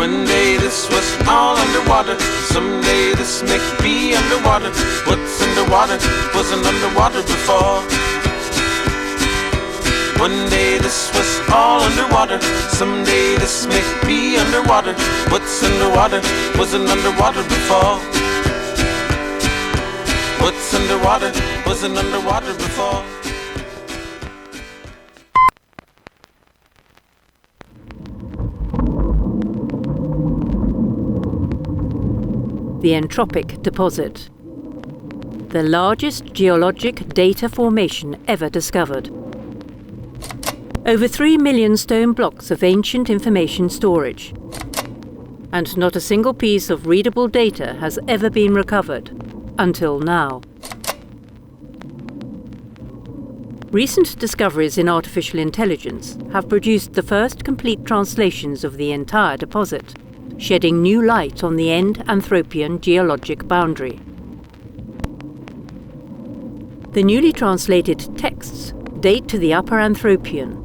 One day this was all underwater, someday this may be underwater. What's underwater wasn't underwater before. One day this was all underwater, someday this may be underwater. What's underwater wasn't underwater before. What's underwater wasn't underwater before. The Entropic deposit, the largest geologic data formation ever discovered. Over 3 million stone blocks of ancient information storage, and not a single piece of readable data has ever been recovered until now. Recent discoveries in artificial intelligence have produced the first complete translations of the entire deposit, shedding new light on the end-Anthropian geologic boundary. The newly translated texts date to the Upper Anthropian.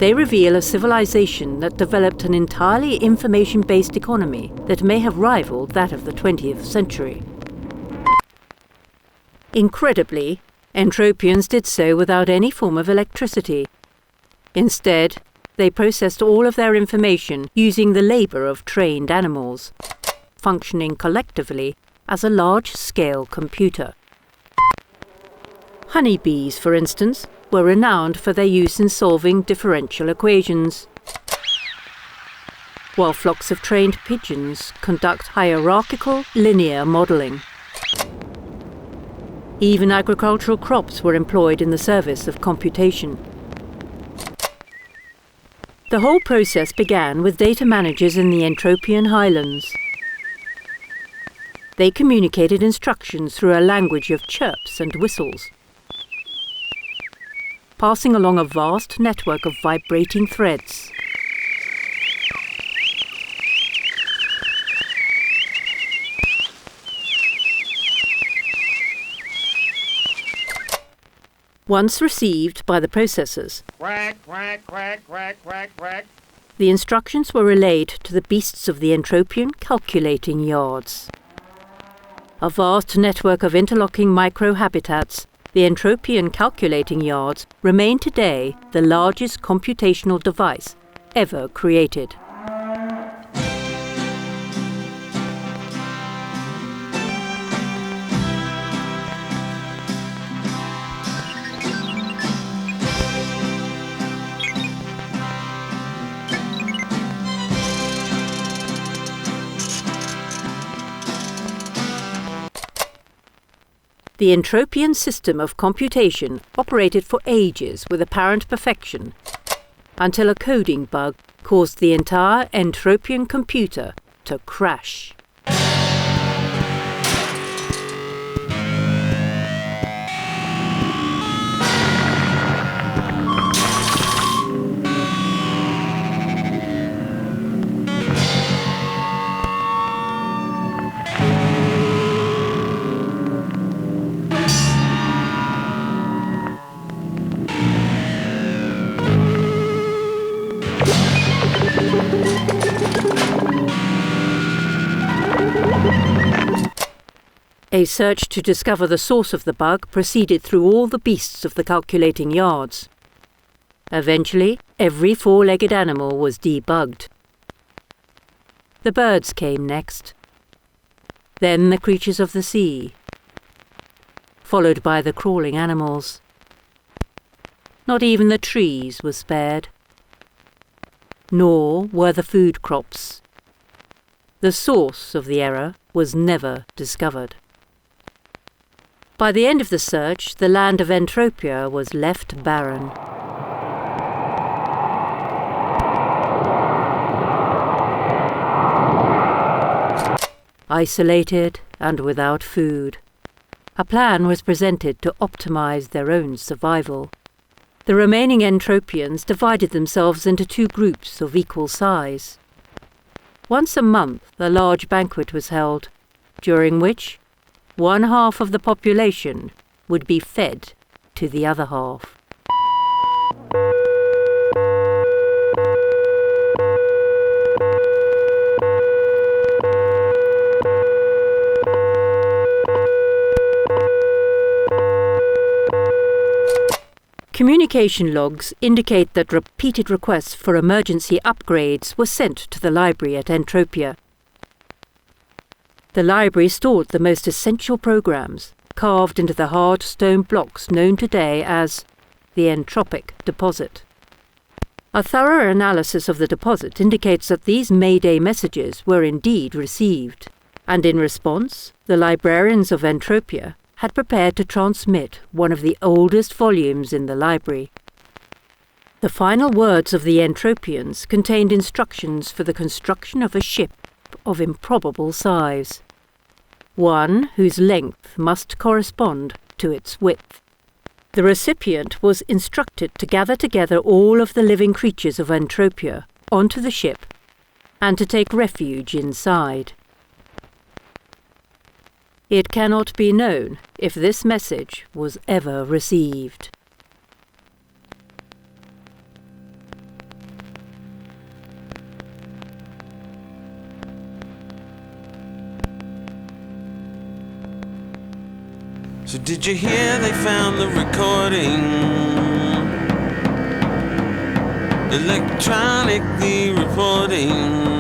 They reveal a civilization that developed an entirely information-based economy that may have rivaled that of the 20th century. Incredibly, Entropians did so without any form of electricity. Instead, they processed all of their information using the labor of trained animals, functioning collectively as a large-scale computer. Honeybees, for instance, were renowned for their use in solving differential equations, while flocks of trained pigeons conduct hierarchical linear modelling. Even agricultural crops were employed in the service of computation. The whole process began with data managers in the Entropian highlands. They communicated instructions through a language of chirps and whistles, passing along a vast network of vibrating threads. Once received by the processors, Quack, quack, quack, quack, quack, quack. the instructions were relayed to the beasts of the Entropian calculating yards. A vast network of interlocking microhabitats, the Entropian calculating yards remain today the largest computational device ever created. The Entropian system of computation operated for ages with apparent perfection, until a coding bug caused the entire Entropian computer to crash. A search to discover the source of the bug proceeded through all the beasts of the calculating yards. Eventually, every four-legged animal was debugged. The birds came next, then the creatures of the sea, followed by the crawling animals. Not even the trees were spared, nor were the food crops. The source of the error was never discovered. By the end of the search, the land of Entropia was left barren. Isolated and without food, a plan was presented to optimize their own survival. The remaining Entropians divided themselves into two groups of equal size. Once a month, a large banquet was held, during which one half of the population would be fed to the other half. communication logs indicate that repeated requests for emergency upgrades were sent to the library at Entropia. The library stored the most essential programs, carved into the hard stone blocks known today as the entropic deposit. A thorough analysis of the deposit indicates that these Mayday messages were indeed received, and in response, the librarians of Entropia had prepared to transmit one of the oldest volumes in the library. The final words of the Entropians contained instructions for the construction of a ship of improbable size, one whose length must correspond to its width. The recipient was instructed to gather together all of the living creatures of Entropia onto the ship and to take refuge inside. It cannot be known if this message was ever received. So did you hear they found the recording? Electronically reporting.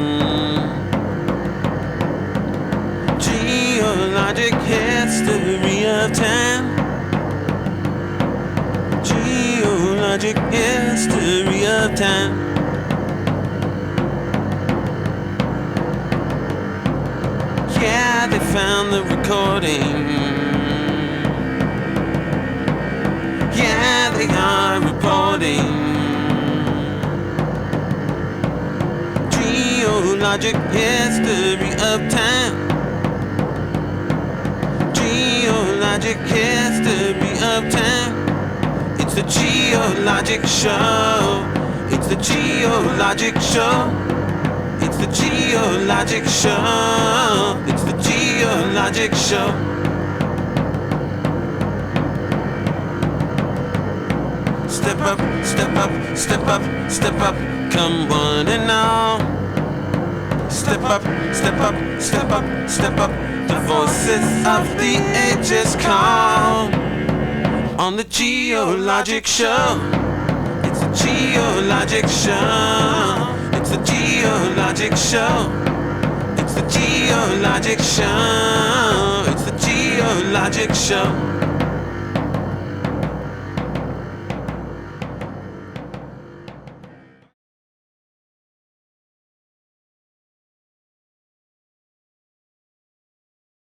Geologic history of time. Geologic history of time. Yeah, they found the recording. Yeah, they are reporting. Geologic history of time. Geologic history of time. It's the geologic show. It's the geologic show. It's the geologic show. It's the geologic show. Step up, step up, step up, step up, come one and all. Step up, step up, step up, step up, the voices of the ages call. On the geologic show. It's the geologic show. It's the geologic show. It's the geologic show. It's the geologic show.